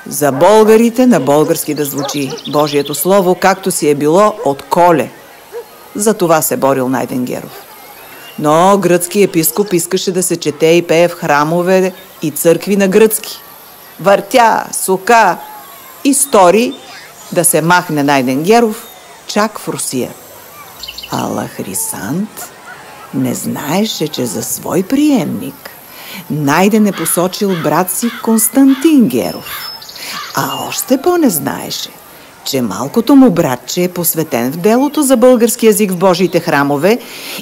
За българите на български да звучи Божието слово, както си е било от коле. За това се борил Найден Геров. Но гръцки епископ искаше да се чете и пее в храмове и църкви на гръцки. Въртя, сука и стори да се махне Найден Геров чак в Русия. Ала Хрисант не знаеше, че за свой приемник Найден е посочил брат си Константин Геров. А още по-не знаеше, че малкото му братче е посветен в делото за български език в Божиите храмове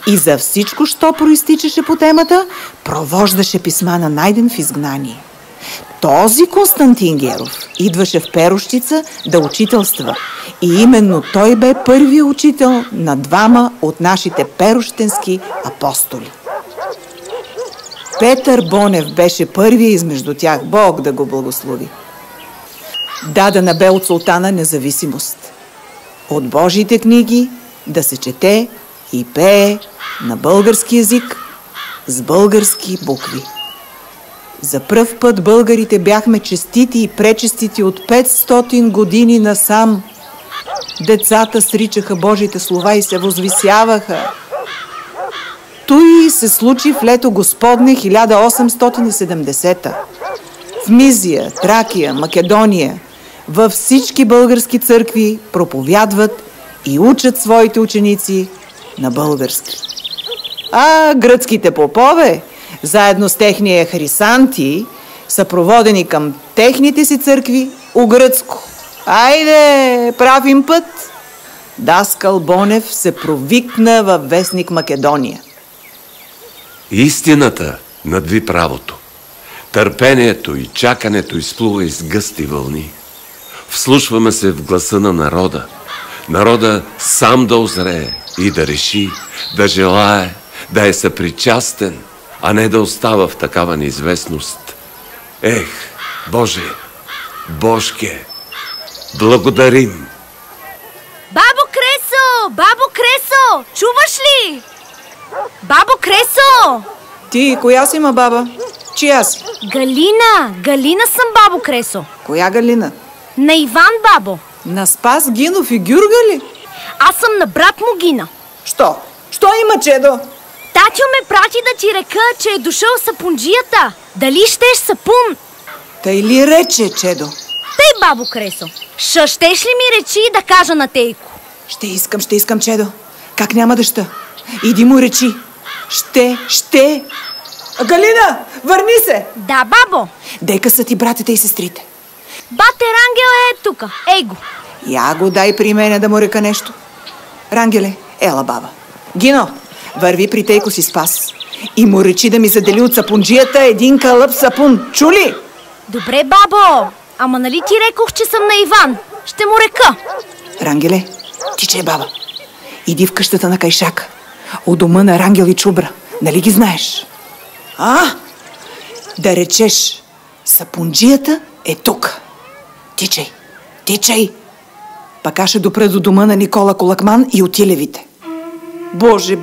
и за всичко, що проистичаше по темата, провождаше писма на Найден в изгнание. Този Константин Геров идваше в Перущица да учителства и именно той бе първият учител на двама от нашите перущенски апостоли. Петър Бонев беше първият измежду тях, Бог да го благослови. Дадена бе от султана независимост. От Божиите книги да се чете и пее на български език с български букви. За пръв път българите бяхме честити и пречестити от 500 години насам. Децата сричаха Божите слова и се възвисяваха. Той се случи в лето Господне 1870-та. В Мизия, Тракия, Македония, във всички български църкви проповядват и учат своите ученици на български. А гръцките попове, заедно с техния Хрисанти, са проводени към техните си църкви у гръцко. Айде, правим път! Даскал Бонев се провикна във вестник Македония. Истината надви правото. Търпението и чакането изплува из гъсти вълни. Вслушваме се в гласа на народа. Народа сам да озрее и да реши, да желае, да е съпричастен, а не да остава в такава неизвестност. Ех, Боже, Божке, благодарим! Бабо Кресо! Бабо Кресо! Чуваш ли? Бабо Кресо! Ти, коя си, ма баба? Чия си? Галина! Галина съм, бабо Кресо. Коя Галина? На Иван, бабо. На Спас Гинов и Гюрга ли? Аз съм на брат му Гина. Що? Що има, чедо? Татю ме прати да ти река, че е дошъл сапунджията. Дали щеш сапун? Тъй ли рече, чедо? Тъй, бабо Кресо. Щеш ли ми речи да кажа на тейко? Ще искам, чедо. Как няма да ща? Иди му речи. Ще. Галина, върни се! Да, бабо. Дека са ти братята и сестрите? Бате Рангел е тука. Ей го. Я го дай при мене да му река нещо. Рангеле, ела баба. Гино, върви при тейко си Спас и му речи да ми задели от сапунджията един кълъп сапун. Чули? Добре, бабо. Ама нали ти рекох, че съм на Иван? Ще му река. Рангеле, тичай, баба. Иди в къщата на Кайшак. У дома на Рангел и Чубра. Нали ги знаеш? Да речеш, сапунджията е тук. Тичай. Пък аз ще допра до дома на Никола Колакман и Отилевите. Боже,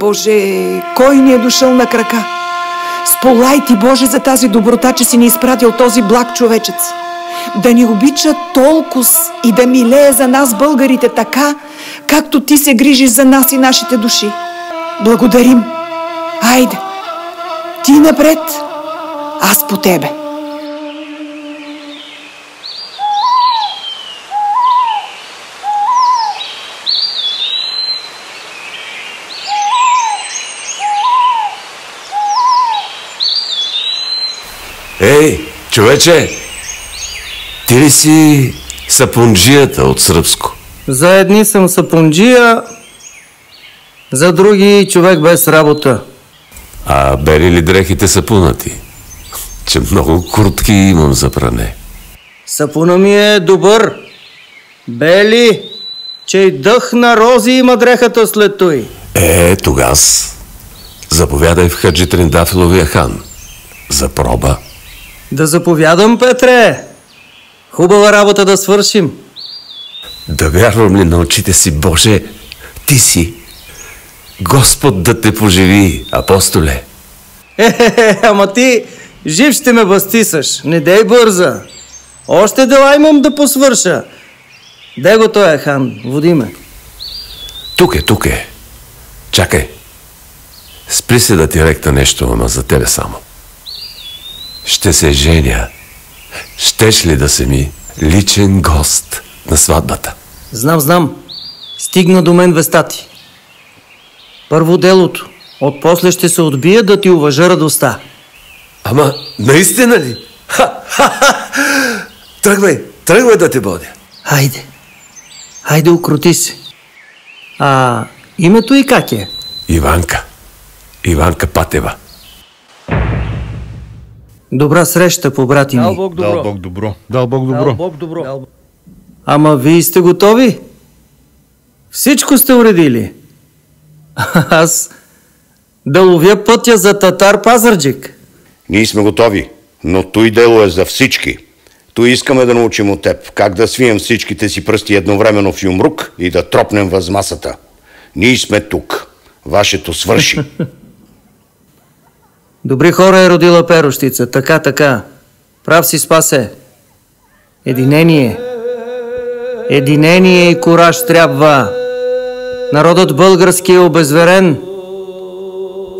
кой ни е дошъл на крака? Сполай ти, Боже, за тази доброта, че си ни изпратил този благ човечец. Да ни обича толкова и да милее за нас, българите, така, както ти се грижиш за нас и нашите души. Благодарим. Айде, ти напред, аз по тебе. Ей, човече! Ти ли си сапунджията от сръбско? За едни съм сапунджия, за други човек без работа. А бели ли дрехите сапунати? Че много куртки имам за пране. Сапуна ми е добър. Бели, че и дъх на рози има дрехата след той. Тогас заповядай в Хаджи Трендафиловия хан. За проба. Да заповядам, Петре. Хубава работа да свършим. Да вярвам ли на очите си, Боже, ти си? Господ да те поживи, апостоле. Ама ти жив ще ме бастисаш. Не дей бърза. Още дела имам да посвърша. Де го той е, хан? Води ме. Тук е. Чакай. Спри се да ти рекна нещо, ама за тебе само. Ще се женя. Щеш ли да си ми личен гост на сватбата? Знам. Стигна до мен веста ти. Първо делото. Отпосле ще се отбия да ти уважа радостта. Ама, наистина ли? Тръгвай да те бодя. Хайде, укрути се. Името и как е? Иванка Патева. Добра среща, по-брати ми. Дал Бог добро. Ама вие сте готови? Всичко сте уредили. Аз да ловя пътя за Татар Пазарджик. Ние сме готови, но той дело е за всички. Той искаме да научим от теб как да свием всичките си пръсти едновременно в юмрук и да тропнем въз масата. Ние сме тук. Вашето свърши. Добри хора е родила перощица. Така. Прав си, Спасе. Единение и кураж трябва. Народът български е обезверен.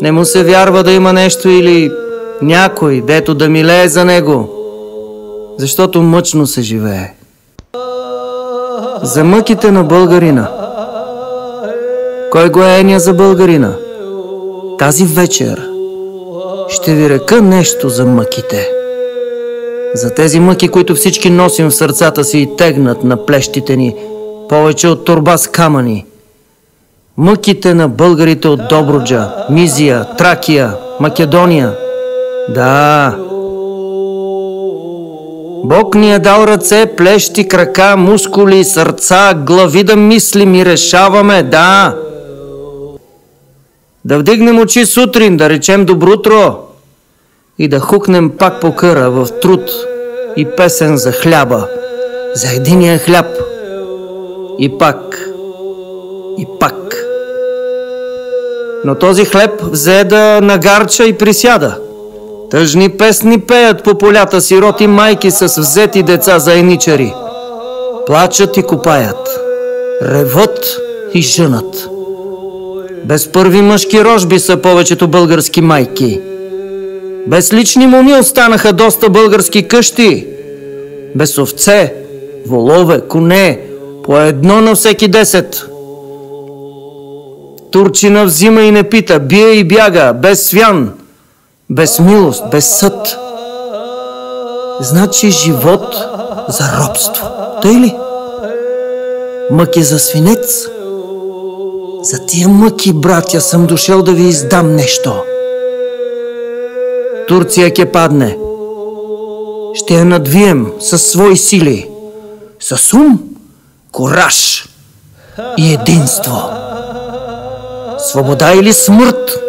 Не му се вярва да има нещо или някой, дето да милее за него. Защото мъчно се живее. За мъките на българина. Кой го е еня за българина? Тази вечер ще ви река нещо за мъките. За тези мъки, които всички носим в сърцата си и тегнат на плещите ни повече от торба с камъни. Мъките на българите от Добруджа, Мизия, Тракия, Македония. Да. Бог ни е дал ръце, плещи, крака, мускули, сърца, глави да мислим и решаваме, да. Да вдигнем очи сутрин, да речем добрутро и да хукнем пак по къра в труд и песен за хляба, за единия хляб. И пак. Но този хлеб взе да нагарча и присяда. Тъжни песни пеят по полята сироти майки с взети деца за еничари. Плачат и копаят, реват и жънат. Без първи мъжки рожби са повечето български майки. Без лични моми останаха доста български къщи. Без овце, волове, коне, по едно на всеки 10. Турчина взима и не пита, бие и бяга, без свян, без милост, без съд. Значи живот за робство, тъй ли? Мъки за свинец? За тия мъки, братя, съм дошъл да ви издам нещо. Турция ке падне. Ще я надвием със свои сили, с ум, кураж и единство. Свобода или смърт?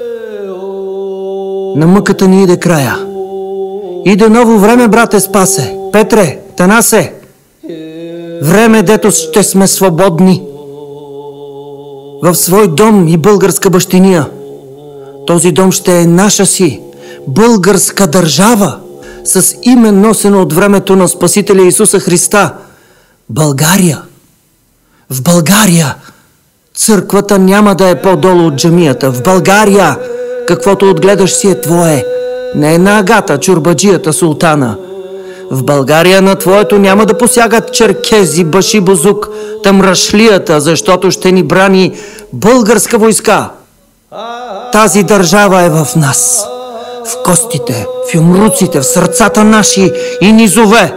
На мъката ни иде края. Иде ново време, брате Спасе, Петре, Танасе. Време, дето ще сме свободни. В свой дом и българска бащиния. Този дом ще е наша си, българска държава, с име носено от времето на Спасителя Исуса Христа. България. В България църквата няма да е по-долу от джамията. В България каквото отгледаш си е твое. Не е на Агата, чурбаджията, султана. В България на твоето няма да посягат черкези, баши, бузук, тамрашлията, защото ще ни брани българска войска. Тази държава е в нас. В костите, в юмруците, в сърцата наши и ни зове.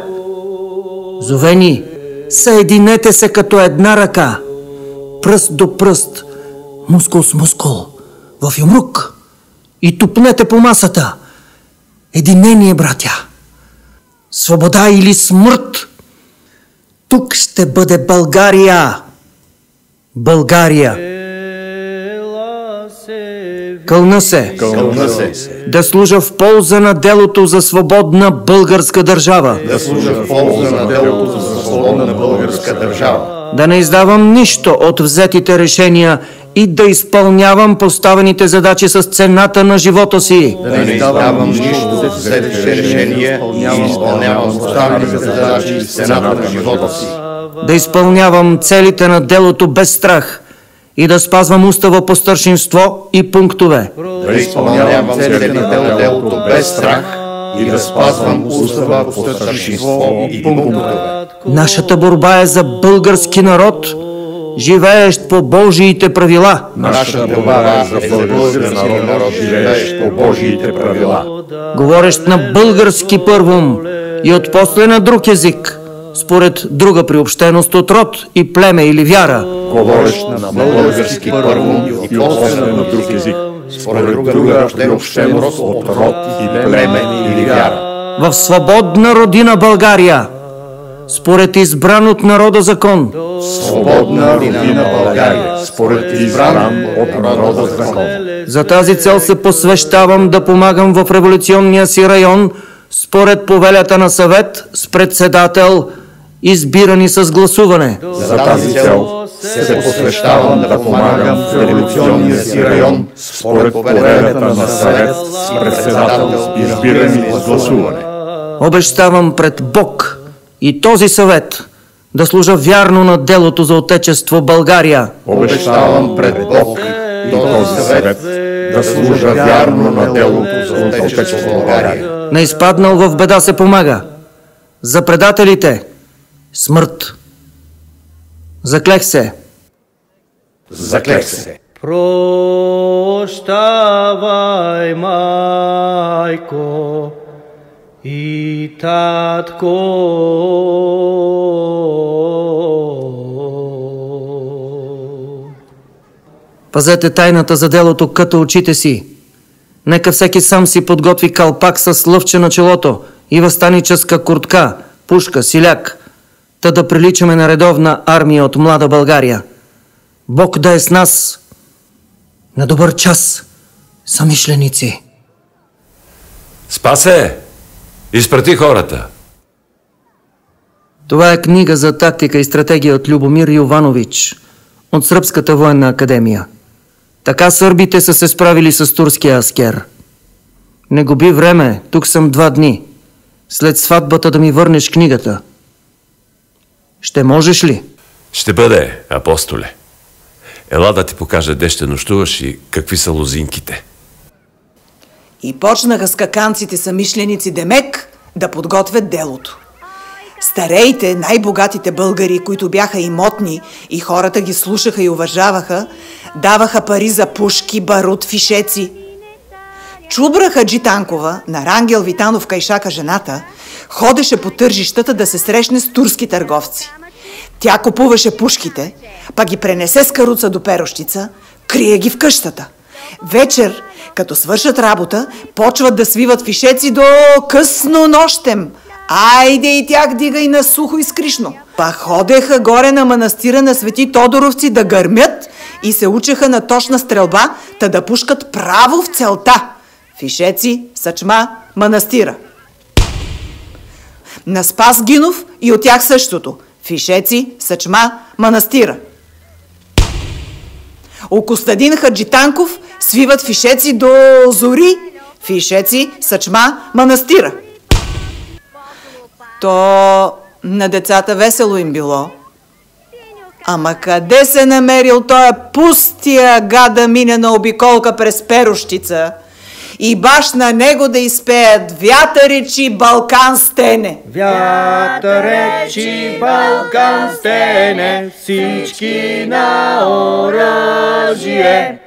Зове ни, съединете се като една ръка. Пръст до пръст, мускул с мускул, в юмрук и тупнете по масата. Единение, братя. Свобода или смърт. Тук ще бъде България. България. Кълна се. Да служа в полза на делото за свободна българска държава. Да не издавам нищо от взетите решения и да изпълнявам поставените задачи с цената на живота си. Да не издавам нищо за решение и изпълнявам поставените задачи с цената на живота си. Да изпълнявам целите на делото без страх и да спазвам устава по старшинство и пунктове. Да изпълнявам целите на делото без страх и да спазвам устава по старшинство и пунктове. Нашата борба е за български народ, живеещ по Божиите правила. Нашата борба е за български народ, живеещ по Божиите правила. Говорещ на български първом и отпосле на друг език, според друга приобщеност от род и племе или вяра. Говорещ на български първом и после на друг език, според друга приобщеност от род и племе или вяра. В свободна родина България, според избран от народа закон. Свободна родина България, според избран от народа закон. За тази цел се посвещавам да помагам в революционния си район, според повелята на съвет с председател, избирани с гласуване. За тази цел се посвещавам да помагам в революционния си район, според повелята на съвет с председател, избирани с гласуване. Обещавам пред Бог и този съвет да служа вярно на делото за Отечество България. Обещавам пред Бог и този съвет да служа вярно на делото за Отечество България. На изпаднал в беда се помага. За предателите смърт. Заклех се. Заклех се. Прощавай, майко и татко. Пазете тайната за делото като очите си. Нека всеки сам си подготви калпак с лъвче на челото и въстаническа куртка, пушка, силяк, та да приличаме на редовна армия от млада България. Бог да е с нас. На добър час, съмишленици. Спасе! Изпрати хората! Това е книга за тактика и стратегия от Любомир Йованович от Сръбската военна академия. Така сърбите са се справили с турския аскер. Не губи време, тук съм 2 дни. След сватбата да ми върнеш книгата. Ще можеш ли? Ще бъде, апостоле. Ела да ти покажа де ще нощуваш и какви са лозинките. И почнаха скаканците самишленици Демек да подготвят делото. Стареите, най-богатите българи, които бяха имотни и хората ги слушаха и уважаваха, даваха пари за пушки, барут, фишеци. Чубра Хаджи Танкова, на Рангел Витанов Кайшака жената, ходеше по тържищата да се срещне с турски търговци. Тя купуваше пушките, па ги пренесе с каруца до Перощица, крие ги в къщата. Вечер, като свършат работа, почват да свиват фишеци до късно нощем. Айде и тях дига и на сухо и скришно. Па ходеха горе на манастира на Свети Тодоровци да гърмят и се учеха на точна стрелба, та да пушкат право в целта. Фишеци, съчма, манастира. На Спас Гинов и от тях същото. Фишеци, съчма, манастира. У Костадин Хаджитанков свиват фишеци до зори. Фишеци, съчма, манастира. То на децата весело им било. Ама къде се намерил тоя пустия гад да мине на обиколка през Перощица и баш на него да изпеят вятъречи Балкан стене? Вятъречи Балкан стене, всички на оръжие.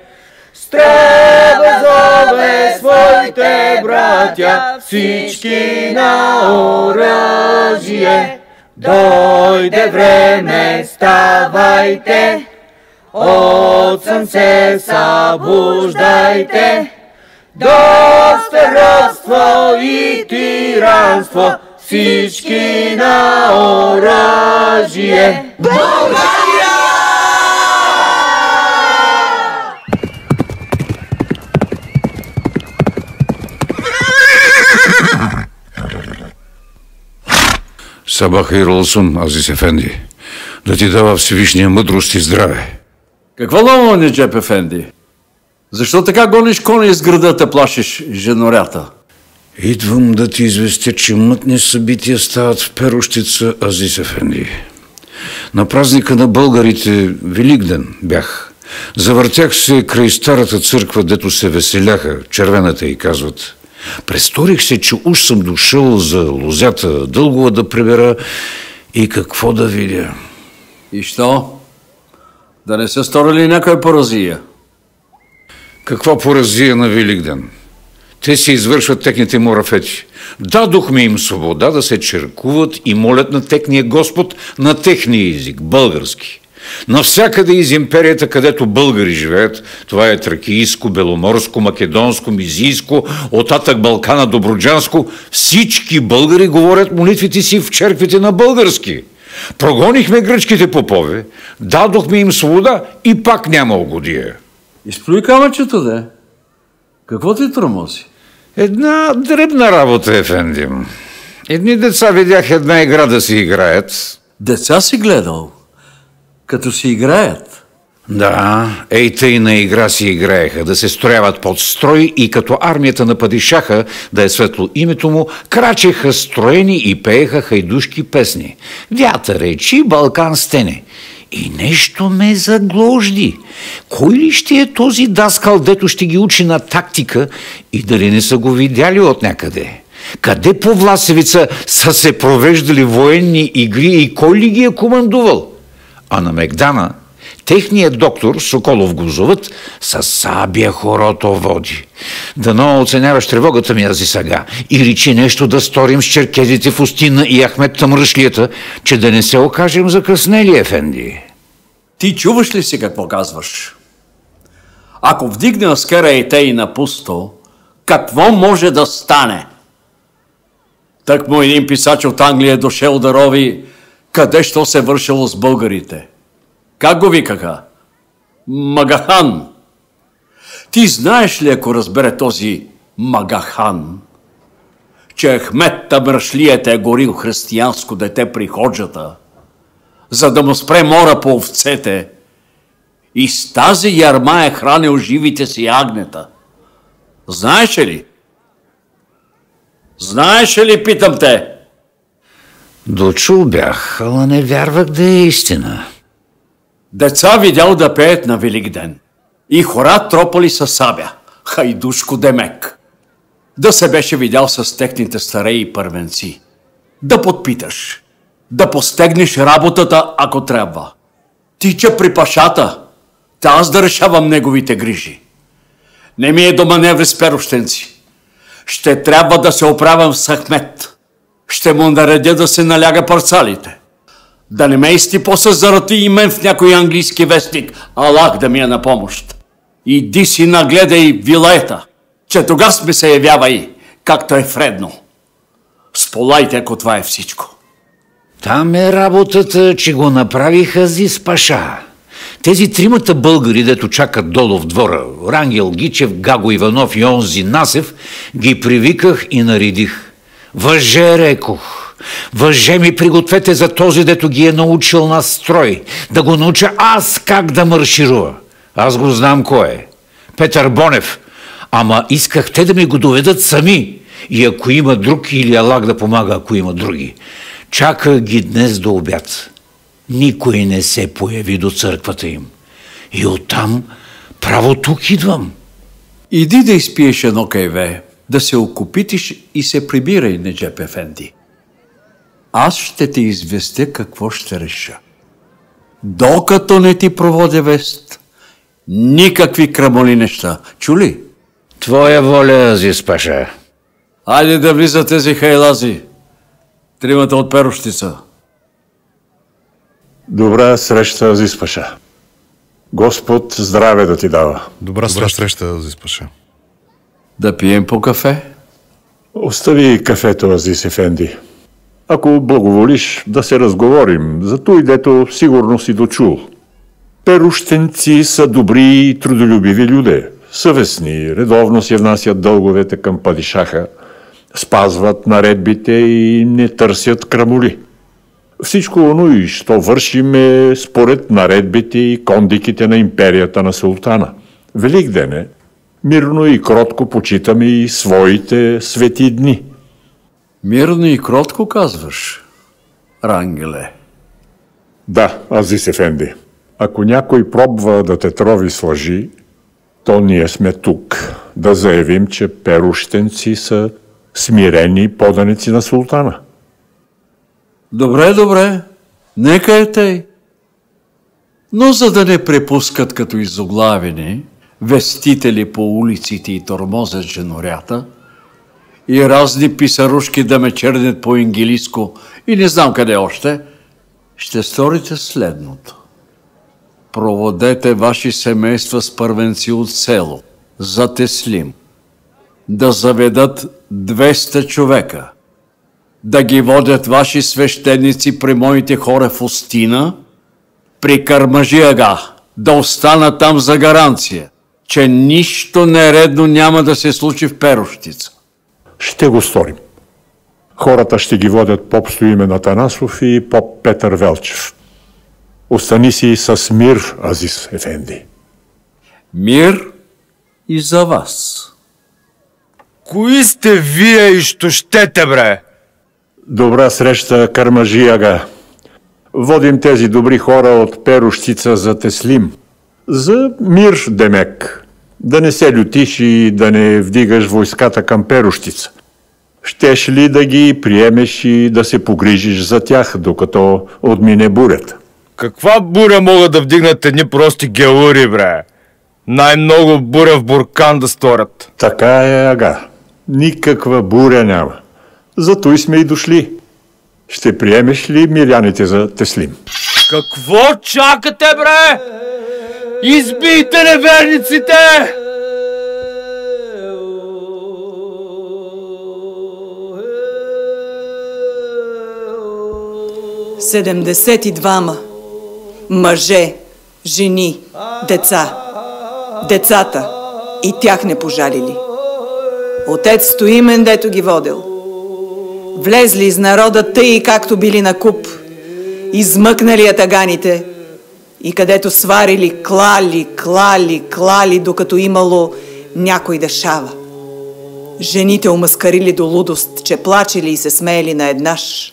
Стреба зове своите братя, всички на оръжие. Дойде време, ставайте, от сън се събуждайте. Доста робство и тиранство, всички на оръжие. България! Сабах хайр олсун, Азиз Ефенди, да ти дава Всевишния мъдрост и здраве. Какво ново, Неджеп Ефенди? Защо така гониш коня из града, те плашиш женорята? Идвам да ти известя, че мътни събития стават в Перущица, Азис Ефенди. На празника на българите, Великден, бях. Завъртях се край старата църква, дето се веселяха, червената й казват. Престорих се, че уж съм дошъл за лозята Дългова да пребера и какво да видя. И що? Да не се сторили някоя поразия? Каква поразия на Великден? Те си извършват техните мурафети. Дадохме им свобода да се черкуват и молят на техния Господ на техния език, български. Навсякъде из империята, където българи живеят, това е тракийско, беломорско, македонско, мизийско, оттатък Балкана, добруджанско, всички българи говорят молитвите си в черквите на български. Прогонихме гръцките попове, дадохме им свобода и пак няма угодия. Изплюй камъчето, де. Какво ти тормози? Една дребна работа, Ефендим. Едни деца видях една игра да си играят. Деца си гледал? Като си играят? Да, ей тъй на игра си играеха, да се строяват под строй и като армията на падишаха, да е светло името му, крачеха строени и пееха хайдушки песни. Вятър речи, Балкан стене. И нещо ме загложди. Кой ли ще е този даскал, дето ще ги учи на тактика и дали не са го видяли от някъде? Къде по Власевица са се провеждали военни игри и кой ли ги е командувал? А на Мегдана техният доктор, Соколов го зоват, със сабия хорото води. Дано оценяваш тревогата ми, Ази сега, и речи нещо да сторим с черкезите в Устина и Ахмет Тамръшлията, че да не се окажем закъснели, Ефенди. Ти чуваш ли си какво казваш? Ако вдигне аскера и те и на пусто, какво може да стане? Так му един писач от Англия дошел да рови къде що се вършило с българите. Как го викаха? Магахан. Ти знаеш ли, ако разбере този Магахан, че Ахмет Тамръшлият е горил християнско дете при ходжата, за да му спре мора по овцете и с тази ярма е хранил живите си агнета? Знаеш ли? Знаеш ли, питам те? Дочул бях, ала не вярвах да е истина. Деца видял да пеят на Великден и хора тропали със сабя, хайдушко демек. Да се беше видял с техните стареи и първенци. Да подпиташ, да постегнеш работата, ако трябва. Тича при пашата, та аз да решавам неговите грижи. Не ми е до маневри с перущенци. Ще трябва да се оправям с Ахмет. Ще му наредя да се наляга парцалите. Да не ме изтипо се зароти и мен в някой английски вестник, Аллах да ми е на помощ. Иди си нагледай вилаета, че тогас ми се явявай, както е вредно. Сполайте, ако това е всичко. Там е работата, че го направиха Азис Паша. Тези тримата българи, дето чакат долу в двора, Рангел Гичев, Гаго Иванов и онзи Насев, ги привиках и наредих. Въже, рекох. Въже ми пригответе за този, дето ги е научил на строй. Да го науча аз как да марширува. Аз го знам кой е. Петър Бонев. Ама исках те да ми го доведат сами. И ако има друг, или Аллах да помага, ако има други. Чаках ги днес до обяд. Никой не се появи до църквата им. И оттам право тук идвам. Иди да изпиеш едно кайве, да се окупитиш и се прибирай, Неджеп Ефенди. Аз ще те известя какво ще реша. Докато не ти проводя вест, никакви крамоли неща. Чули? Твоя воля, Азис Паша. Айде да влизат тези хайлази. Тримата от Перущица. Добра среща, Азис Паша. Господ здраве да ти дава. Добра среща, Азис Паша. Да пием по кафе? Остави кафето, Азис Ефенди. Ако благоволиш, да се разговорим за той, дето сигурно си дочул. Перущенци са добри и трудолюбиви люде. Съвестни, редовно си внасят дълговете към падишаха, спазват наредбите и не търсят крамоли. Всичко оно и що вършим е според наредбите и кондиките на империята на султана. Великден е, мирно и кротко почитаме и своите свети дни. Мирно и кротко казваш, Рангеле? Да, Азис Ефенди. Ако някой пробва да те трови с лъжи, то ние сме тук да заявим, че перущенци са смирени поданици на султана. Добре, добре. Нека е тъй. Но за да не препускат като изоглавени вестители по улиците и тормозят женорята и разни писарушки да ме чернят по английско и не знам къде още, ще сторите следното. Проводете ваши семейства с първенци от село за Теслим, да заведат 200 човека, да ги водят ваши свещеници при моите хора в Остина, при Кармажи ага, да останат там за гаранция, че нищо нередно няма да се случи в Перущица. Ще го сторим. Хората ще ги водят поп Стоимен Атанасов и поп Петър Велчев. Остани си с мир, Азис Ефенди. Мир и за вас. Кои сте вие и що щете, бре? Добра среща, Кармажи ага. Водим тези добри хора от Перущица за Теслим. За мир, демек. Да не се лютиш и да не вдигаш войската към Перущица. Щеш ли да ги приемеш и да се погрижиш за тях, докато отмине бурята? Каква буря могат да вдигнат едни прости гелури, бре? Най-много буря в Буркан да сторят. Така е, ага. Никаква буря няма. Зато и сме и дошли. Ще приемеш ли миряните за Теслим? Какво чакате, бре? Избийте неверниците! 72 мъже, жени, деца. Децата и тях не пожалили. Отец Стоимен, дето ги водел. Влезли из народа тъй, както били на куп, измъкнали ятаганите и където сварили, клали, докато имало някой да шава. Жените омаскарили до лудост, че плачели и се смеели наеднаш.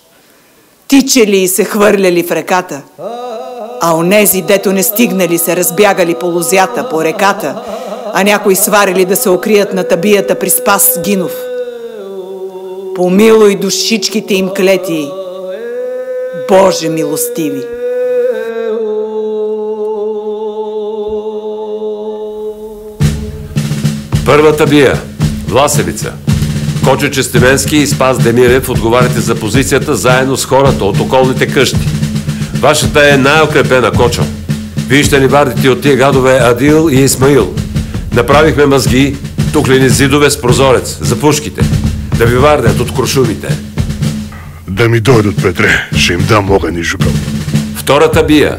Тичели и се хвърляли в реката, а онези, дето не стигнали, се разбягали по лозята, по реката, а някои сварили да се укрият на табията при Спас Гинов. Помилуй душичките им клети, Боже милостиви! Първата бия, Власевица. Кочо Честеменски и Спас Демирев отговаряте за позицията заедно с хората от околните къщи. Вашата е най-укрепена, Кочо. Вие ще ни вардите от тия гадове Адил и Исмаил. Направихме мъзги, туклени зидове с прозорец, за пушките. Да ви вардят от куршумите. Да ми дойдат, Петре, ще им дам огън и жупел. Втората бия,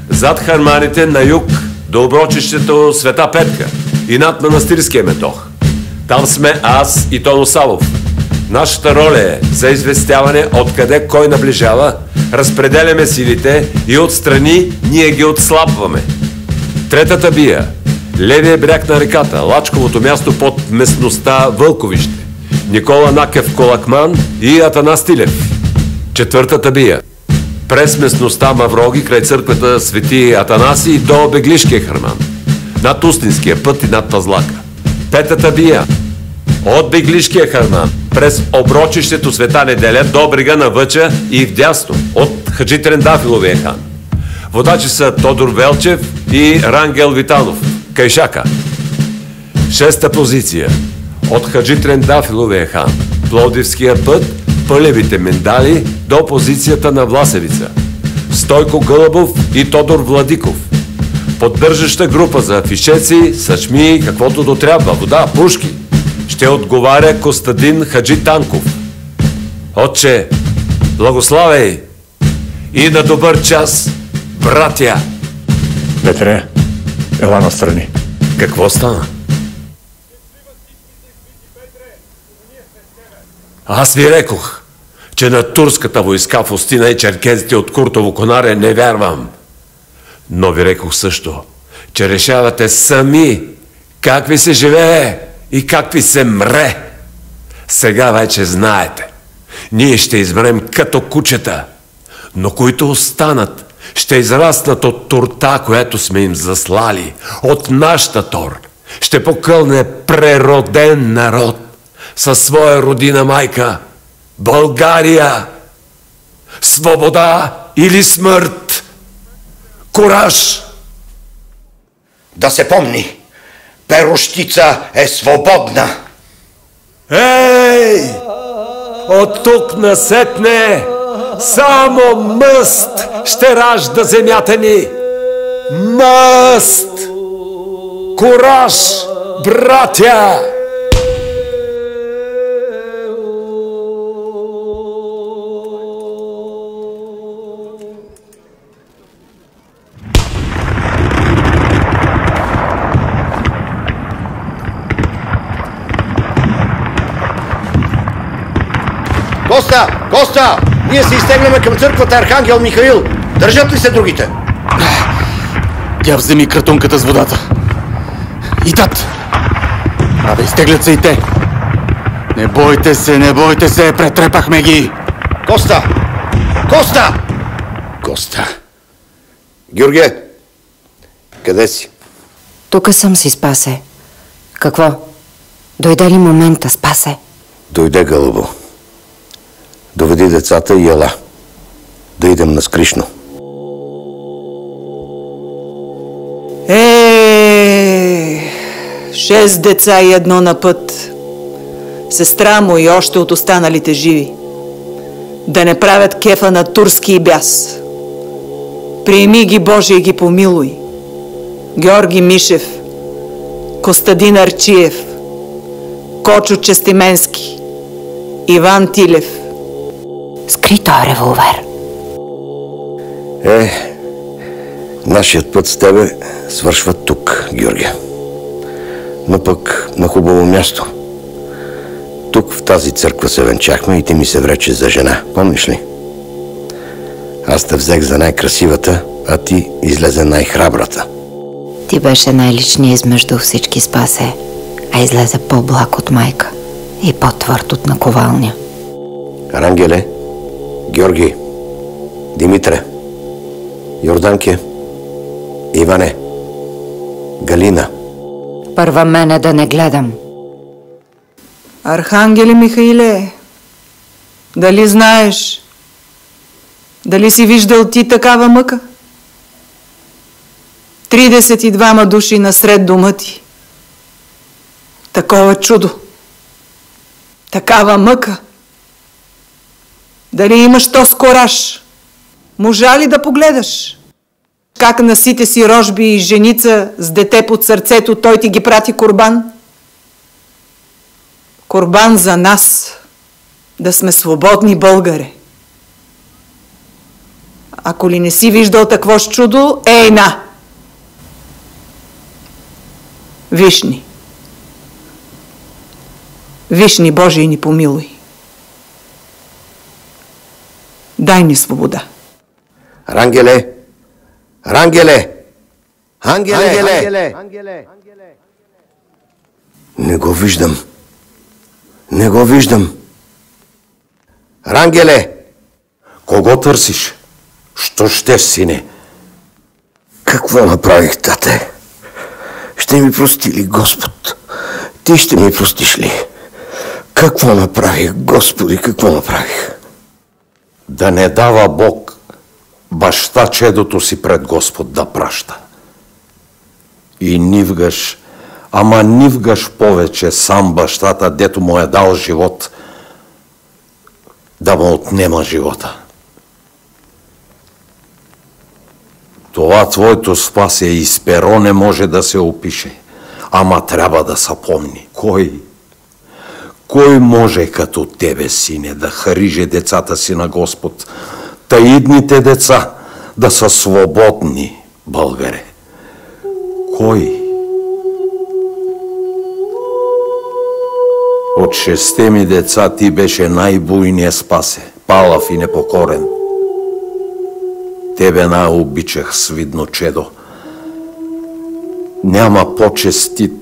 зад харманите на юг до оброчището Света Петка и над манастирския метох. Там сме аз и Тоно Савов. Нашата роля е за известяване откъде кой наближава, разпределяме силите и отстрани ние ги отслабваме. Третата бия, левия бряг на реката, Лачковото място под местността Вълковище, Никола Накев Колакман и Атанас Тилев. Четвъртата бия, през местността Мавроги край църквата Свети Атанаси до Беглишкия харман, над Устинския път и над Пазлака. Петата бия, от Беглишкия харман през оброчището Света Неделя до брега на Въча и вдясно от Хаджи Трендафиловия хан. Водачи са Тодор Велчев и Рангел Витанов, Кайшака. Шеста позиция, от Хаджи Трендафиловия хан, Пловдивския път, Пълевите Миндали до позицията на Власевица. Стойко Гълъбов и Тодор Владиков. Поддържаща група за фишеци, сачми, каквото дотрябва, вода, пушки. Ще отговаря Костадин Хаджи Танков. Отче, благославяй и на добър час, братя! Петре, ела настрани. Какво стана? Аз ви рекох, че че на турската войска в Устина и черкезите от Куртово Конаре не вярвам. Но ви рекох също, че решавате сами как ви се живее и как ви се мре. Сега вече знаете. Ние ще измрем като кучета, но които останат, ще израснат от торта, която сме им заслали, от нашата тор. Ще покълне прероден народ със своя родина майка, България. Свобода или смърт? Кураж! Да се помни, Перущица е свободна. Ей! От тук насетне само мъст ще ражда земята ни. Мъст! Кураж, братя! Коста! Ние се изтегляме към църквата Архангел Михаил. Държат ли се другите? Тя вземи кратунката с водата. И тат! Абе, изтеглят се и те. Не бойте се, претрепахме ги. Коста! Георге, къде си? Тука съм си, Спасе. Какво? Дойде ли момента, Спасе? Дойде, Гълъбо. Доведи децата и ела. Да идем на Скришно. 6 деца и 1 на път. Сестра му и още от останалите живи. Да не правят кефа на турски и бяс. Приеми ги, Боже, и ги помилуй. Георги Мишев, Костадин Арчиев, Кочо Честименски, Иван Тилев. Скри този револвер. Нашият път с тебе свършва тук, Георгия. Но пък на хубаво място. Тук в тази църква се венчахме и ти ми се врече за жена. Помниш ли? Аз те взех за най-красивата, а ти излезе най-храбрата. Ти беше най-личният измежду всички, Спасе, а излезе по-благ от майка и по-твърд от наковалня. Рангеле, Георги, Димитре, Йорданке, Иване, Галина. Първа мене да не гледам. Архангеле Михаиле, дали знаеш, дали си виждал ти такава мъка? 32 души насред дома ти. Такова чудо. Такава мъка. Дали имаш то с кораж? Можа ли да погледаш? Как на сите си рожби и женица с дете под сърцето той ти ги прати курбан? Курбан за нас, да сме свободни българи. Ако ли не си виждал такво с чудо, ейна! Вишни. Вишни, Боже, ни помилуй. Дай ни свобода. Рангеле! Рангеле! Ангеле! Не го виждам. Не го виждам. Рангеле! Кого търсиш? Що ще, сине? Какво направих, тате? Ще ми прости ли Господ? Ти ще ми простиш ли? Какво направих, Господи, какво направих? Да не дава Бог баща чедото си пред Господ да праща. И нивгаш, ама нивгаш повече сам бащата, дето му е дал живот, да му отнема живота. Това твоето спасие и с перо не може да се опише, ама трябва да се помни. Кой може като тебе, сине, да хариже децата си на Господ, та идните деца да са свободни българи? Кой? От 6 ми деца ти беше най-буйния, Спасе. палав и непокорен. Тебе обичах, свидно чедо. Няма по-честит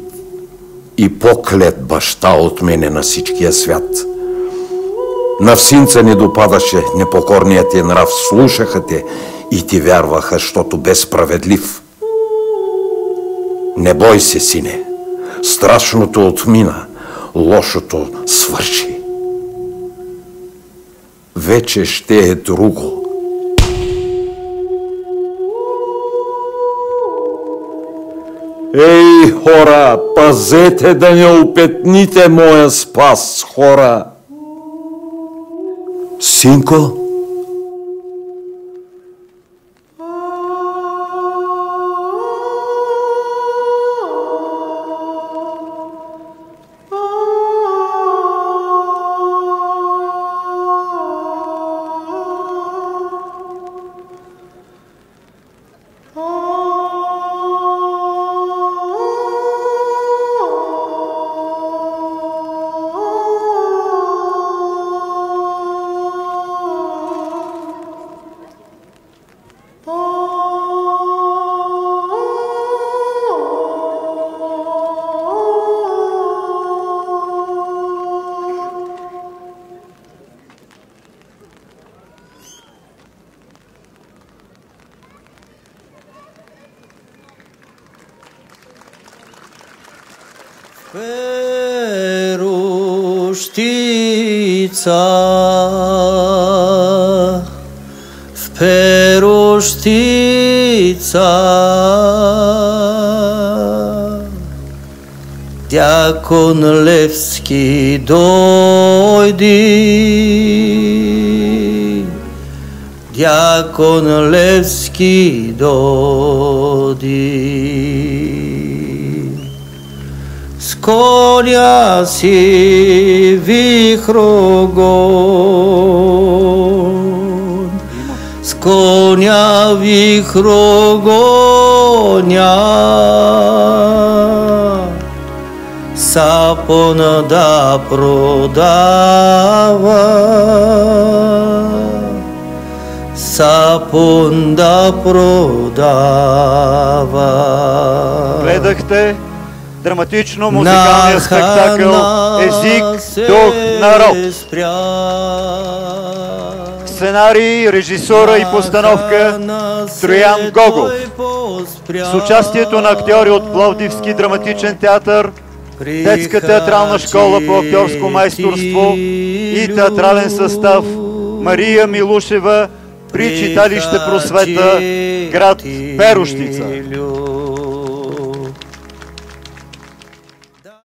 и по-клет баща от мене на всичкия свят. На всинца не допадаше непокорният ти нрав, слушаха те и ти вярваха, защото бе справедлив. Не бой се, сине, страшното отмина, лошото свърши. Вече ще е друго. Ей, хора, пазете да не опетните моя спас, хора! Синко? В Перущица Дякон Левски дойди, Дякон Левски дойди. С коня си вихрогон, с коня вихрогоня, сапон да продава, сапон да продава. Гледахте драматично-музикалния спектакъл Език, дух, народ. Сценарий, режисура и постановка Троян Гогов. С участието на актьори от Пловдивски драматичен театър, Детска театрална школа по актьорско майсторство и театрален състав Мария Милушева при читалище Просвета, град Перущица.